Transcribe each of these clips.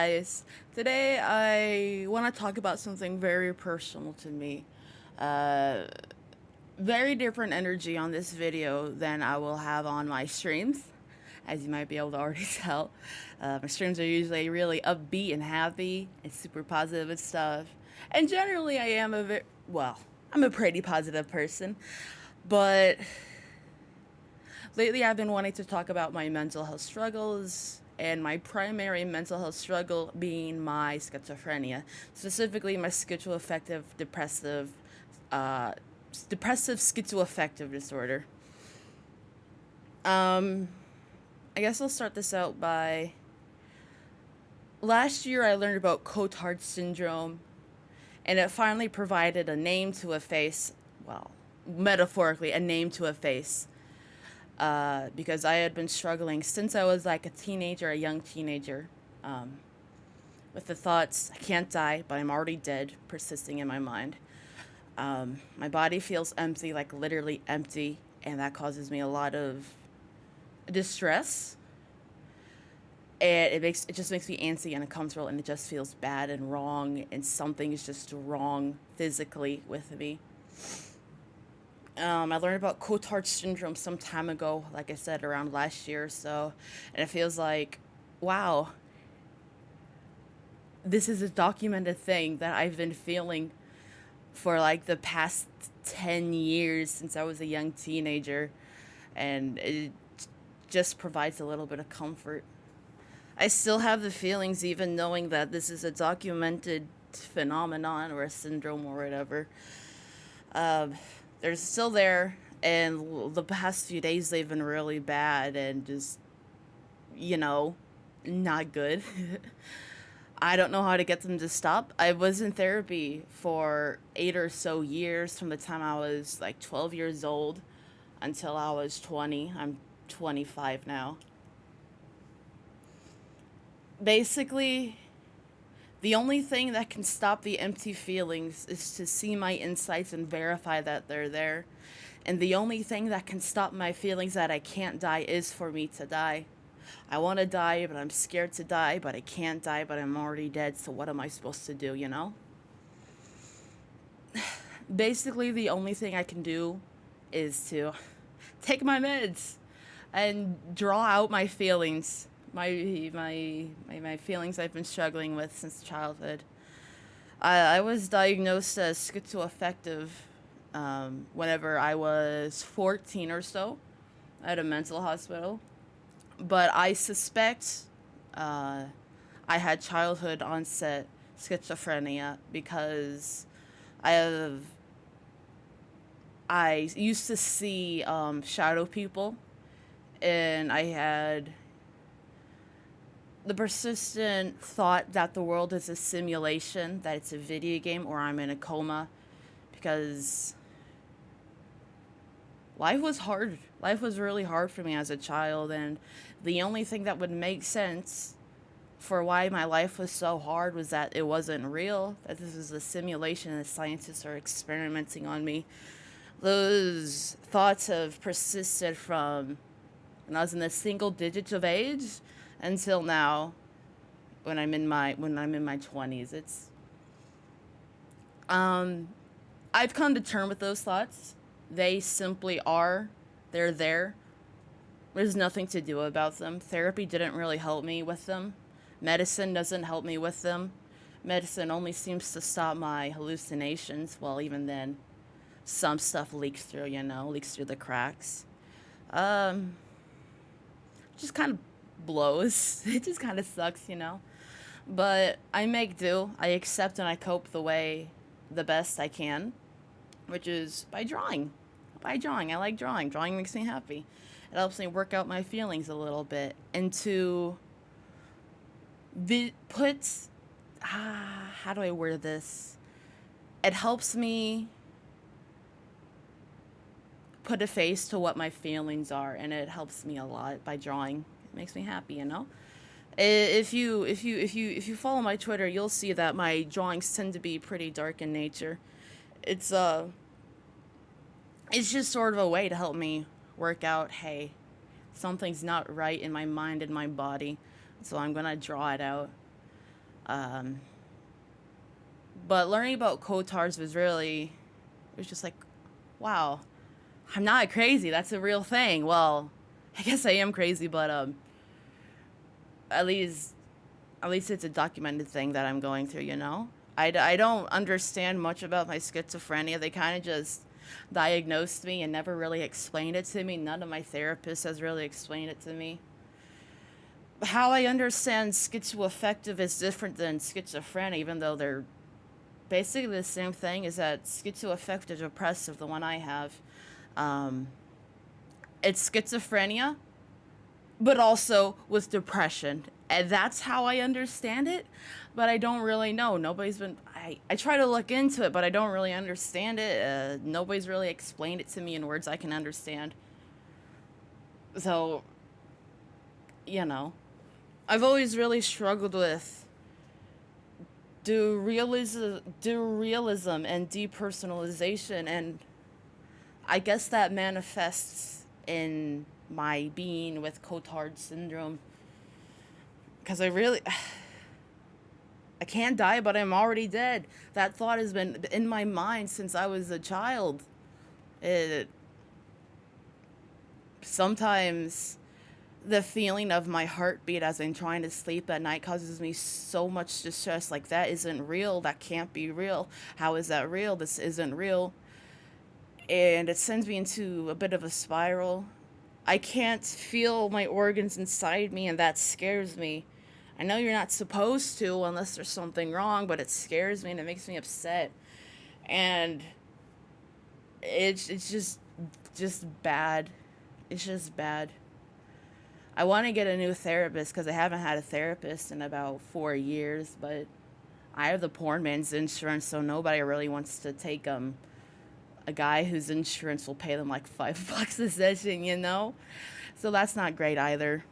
Guys, today I want to talk about something very personal to me. Uh, Very different energy on this video than I will have on my streams, as you might be able to already tell. My streams are usually really upbeat and happy and super positive and stuff. And generally, I am I'm a pretty positive person. But lately, I've been wanting to talk about my mental health struggles, and my primary mental health struggle being my schizophrenia, specifically my schizoaffective uh, depressive schizoaffective disorder. Um, I guess I'll start this out by last year I learned about cotard syndrome, and it finally provided a name to a face. Well, metaphorically, a name to a face because I had been struggling since I was like a young teenager, um, with the thoughts, I can't die, but I'm already dead, persisting in my mind. My body feels empty, like literally empty, and that causes me a lot of distress. And it just makes me antsy and uncomfortable, and it just feels bad and wrong, and something is just wrong physically with me. I learned about cotard syndrome some time ago, like I said, around last year or so, and it feels like, wow, this is a documented thing that I've been feeling for like the past 10 years since I was a young teenager, and it just provides a little bit of comfort. I still have the feelings, even knowing that this is a documented phenomenon or a syndrome or whatever. Um, they're still there, and the past few days they've been really bad and just, you know, not good. I don't know how to get them to stop. I was in therapy for 8 or so years from the time I was like 12 years old until I was 20. I'm 25 now. Basically, the only thing that can stop the empty feelings is to see my insights and verify that they're there. And the only thing that can stop my feelings that I can't die is for me to die. I want to die, but I'm scared to die, but I can't die, but I'm already dead, so what am I supposed to do, you know? Basically, the only thing I can do is to take my meds and draw out my feelings, my feelings I've been struggling with since childhood. I was diagnosed as schizoaffective whenever I was 14 or so at a mental hospital. But I suspect uh, I had childhood onset schizophrenia because I have I used to see shadow people, and I had the persistent thought that the world is a simulation, that it's a video game, or I'm in a coma because life was hard. Life was really hard for me as a child, and the only thing that would make sense for why my life was so hard was that it wasn't real, that this was a simulation and scientists are experimenting on me. Those thoughts have persisted from when I was in the single digits of age until now when I'm in my 20s. It's um I've come to term with those thoughts. They simply are. They're there. There's nothing to do about them. Therapy didn't really help me with them. Medicine doesn't help me with them. Medicine only seems to stop my hallucinations. Well, even then, some stuff leaks through, leaks through the cracks. Um, just kind of blows. It just kind of sucks. But I make do. I accept and I cope the best I can, which is by drawing. By drawing. I like drawing. Drawing makes me happy. It helps me work out my feelings a little bit. And to put, how do I word this? It helps me put a face to what my feelings are, and it helps me a lot by drawing. It makes me happy. If you follow my Twitter, you'll see that my drawings tend to be pretty dark in nature. It's it's just sort of a way to help me work out, hey, something's not right in my mind and my body, so I'm gonna draw it out. Um, but learning about cotards was really, it was just like, wow, I'm not crazy. That's a real thing. Well, I guess I am crazy, but at least at least it's a documented thing that I'm going through, you know? I don't understand much about my schizophrenia. They kind of just diagnosed me and never really explained it to me. None of my therapists has really explained it to me. How I understand schizoaffective is different than schizophrenia, even though they're basically the same thing. Is that schizoaffective depressive, the one I have, um, it's schizophrenia, but also with depression. And that's how I understand it, but I don't really know. Nobody's been. I try to look into it, but I don't really understand it. Nobody's really explained it to me in words I can understand. So, you know, I've always really struggled with do realism and depersonalization, and I guess that manifests in my being with cotard syndrome because I can't die, but I'm already dead. That thought has been in my mind since I was a child. It sometimes the feeling of my heartbeat as I'm trying to sleep at night causes me so much distress. Like, that isn't real. That can't be real. How is that real? This isn't real. And it sends me into a bit of a spiral. I can't feel my organs inside me, and that scares me. I know you're not supposed to unless there's something wrong, but it scares me and it makes me upset. And it's just bad. It's just bad. I want to get a new therapist because I haven't had a therapist in about 4 years, but I have the poor man's insurance, so nobody really wants to take a guy whose insurance will pay them like $5 a session, you know? So that's not great either.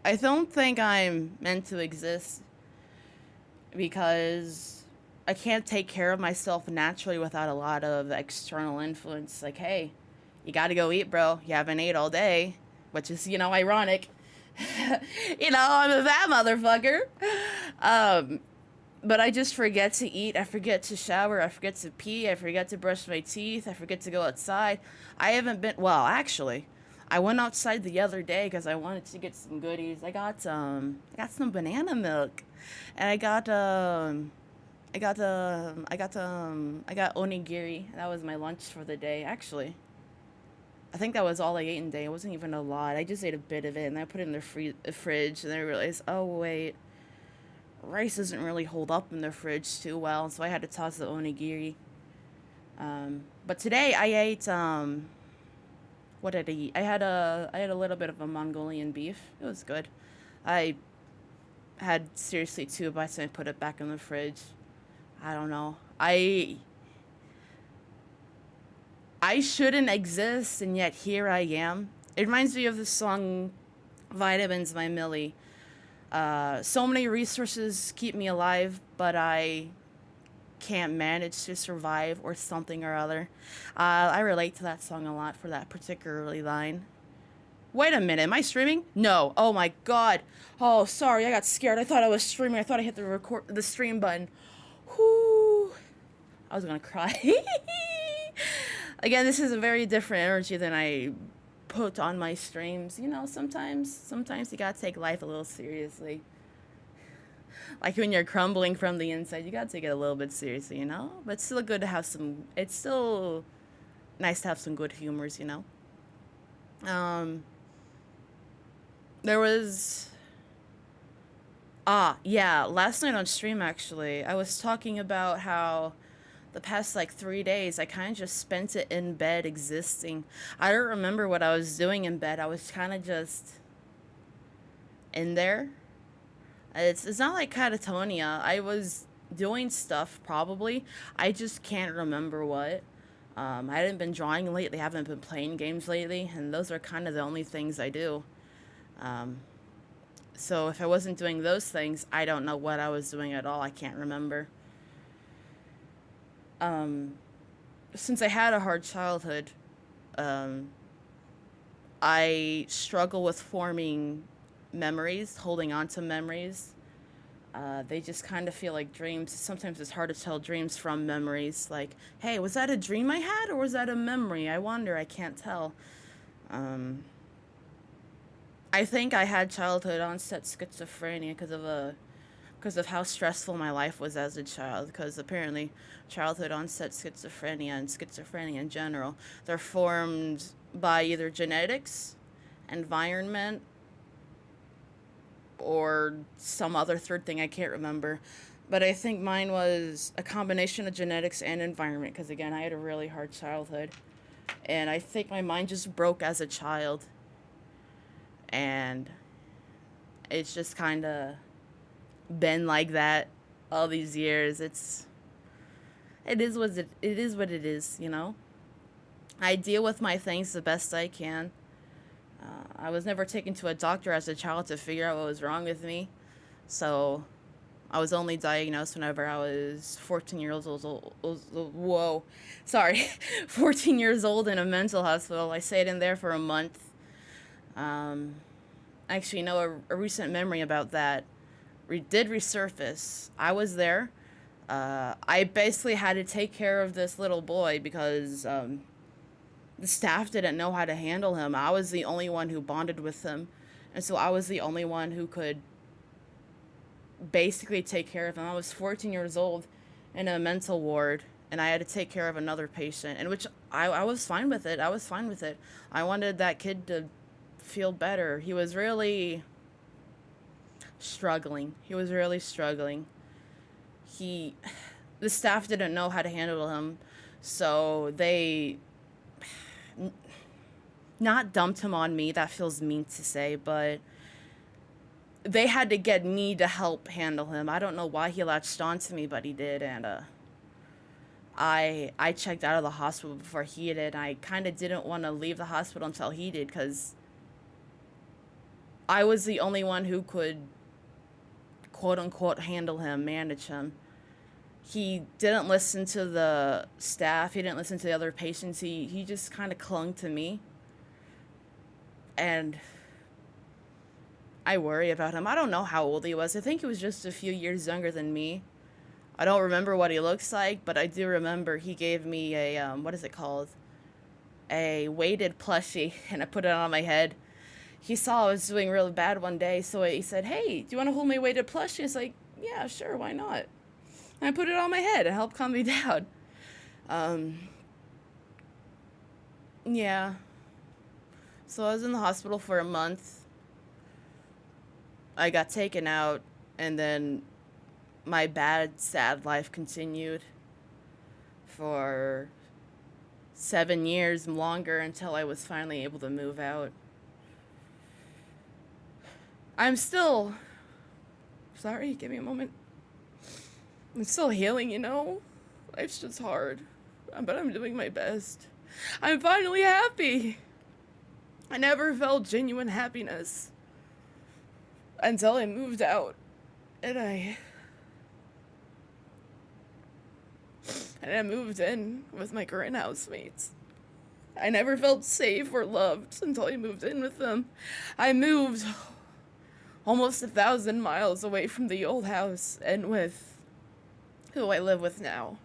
I don't think I'm meant to exist because I can't take care of myself naturally without a lot of external influence. Like, hey, you gotta go eat, bro. You haven't ate all day, which is, ironic. I'm a fat motherfucker. Um, but I just forget to eat. I forget to shower. I forget to pee. I forget to brush my teeth. I forget to go outside. I haven't been, well, actually, I went outside the other day because I wanted to get some goodies. I got some banana milk, and I got onigiri. That was my lunch for the day. Actually, I think that was all I ate in the day. It wasn't even a lot. I just ate a bit of it, and I put it in the fridge, and I realized, oh wait, rice doesn't really hold up in the fridge too well, so I had to toss the onigiri. But today I ate what did I eat? I had a little bit of a Mongolian beef. It was good. I had seriously 2 bites and I put it back in the fridge. I don't know. I shouldn't exist, and yet here I am. It reminds me of the song "Vitamins" by Millie. So many resources keep me alive, but I can't manage to survive or something or other. I relate to that song a lot for that particularly line. Wait a minute, am I streaming? No. Oh my god. Oh, sorry, I got scared. I thought I was streaming. I thought I hit the stream button. Whoo. I was gonna cry. Again, this is a very different energy than I put on my streams. Sometimes you gotta take life a little seriously. Like when you're crumbling from the inside, you gotta take it a little bit seriously. But it's still good to have some. It's still nice to have some good humors. Um, there was. Yeah, last night on stream actually, I was talking about how the past like 3 days I kind of just spent it in bed existing. I don't remember what I was doing in bed. I was kind of just in there. It's not like catatonia. I was doing stuff probably. I just can't remember what. I haven't been drawing lately. I haven't been playing games lately, and those are kind of the only things I do. Um, so if I wasn't doing those things, I don't know what I was doing at all. I can't remember. Um, since I had a hard childhood, um, I struggle with forming memories, holding on to memories. They just kind of feel like dreams. Sometimes it's hard to tell dreams from memories. Like, hey, was that a dream I had or was that a memory? I wonder. I can't tell. Um, I think I had childhood onset schizophrenia because of how stressful my life was as a child. Because apparently, childhood onset schizophrenia and schizophrenia in general, they're formed by either genetics, environment, or some other third thing I can't remember. But I think mine was a combination of genetics and environment because, again, I had a really hard childhood. And I think my mind just broke as a child. And it's just kind of been like that all these years. It is what it is, you know? I deal with my things the best I can. I was never taken to a doctor as a child to figure out what was wrong with me. So I was only diagnosed whenever I was 14 years Whoa. Sorry. 14 years old in a mental hospital. I stayed in there for a month. Um, Actually, you know, a recent memory about that did resurface. I was there. I basically had to take care of this little boy because the staff didn't know how to handle him. I was the only one who bonded with him. And so I was the only one who could basically take care of him. I was 14 years old in a mental ward, and I had to take care of another patient, and which I was fine with it. I was fine with it. I wanted that kid to feel better. He was really struggling. He was really struggling. He, the staff didn't know how to handle him, so they not dumped him on me. That feels mean to say, but they had to get me to help handle him. I don't know why he latched on to me, but he did, and I checked out of the hospital before he did. I kind of didn't want to leave the hospital until he did because I was the only one who could quote unquote handle him, manage him. He didn't listen to the staff. He didn't listen to the other patients. He just kind of clung to me. And I worry about him. I don't know how old he was. I think he was just a few years younger than me. I don't remember what he looks like, but I do remember he gave me a, what is it called? A weighted plushie, and I put it on my head. He saw I was doing really bad one day, so he said, hey, do you want to hold my weighted plushie? It's like, yeah, sure, why not? And I put it on my head. It helped calm me down. Um, yeah. So I was in the hospital for a month. I got taken out, and then my bad, sad life continued for 7 years longer until I was finally able to move out. I'm still... Sorry, give me a moment. I'm still healing, you know? Life's just hard. But I'm doing my best. I'm finally happy! I never felt genuine happiness until I moved out. And I moved in with my current housemates. I never felt safe or loved until I moved in with them. I moved almost 1,000 miles away from the old house and with who I live with now.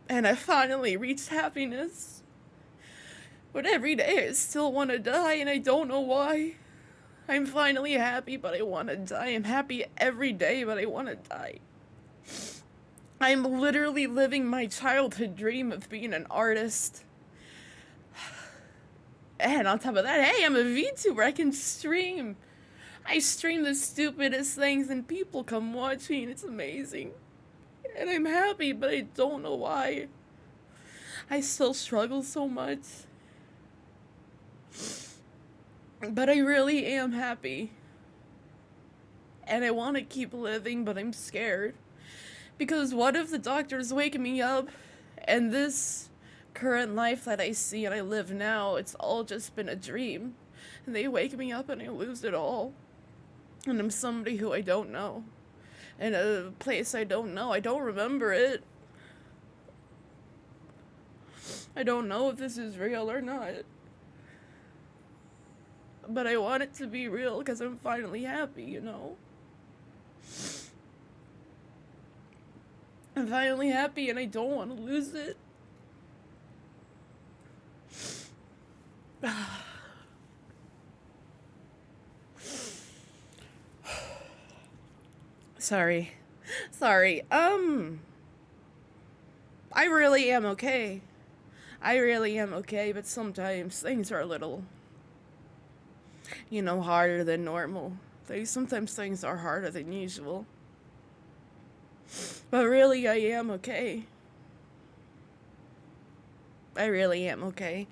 And I finally reached happiness. But every day I still want to die, and I don't know why. I'm finally happy, but I want to die. I'm happy every day, but I want to die. I'm literally living my childhood dream of being an artist. And on top of that, hey, I'm a VTuber. I can stream. I stream the stupidest things, and people come watching. It's amazing. And I'm happy, but I don't know why. I still struggle so much. But I really am happy. And I want to keep living, but I'm scared. Because what if the doctors wake me up and this current life that I see and I live now, it's all just been a dream. And they wake me up and I lose it all. And I'm somebody who I don't know. In a place I don't know. I don't remember it. I don't know if this is real or not. But I want it to be real because I'm finally happy, you know? I'm finally happy and I don't want to lose it. Sorry. Sorry. I really am okay. I really am okay, but sometimes things are a little, harder than normal. Sometimes things are harder than usual. But really, I am okay. I really am okay.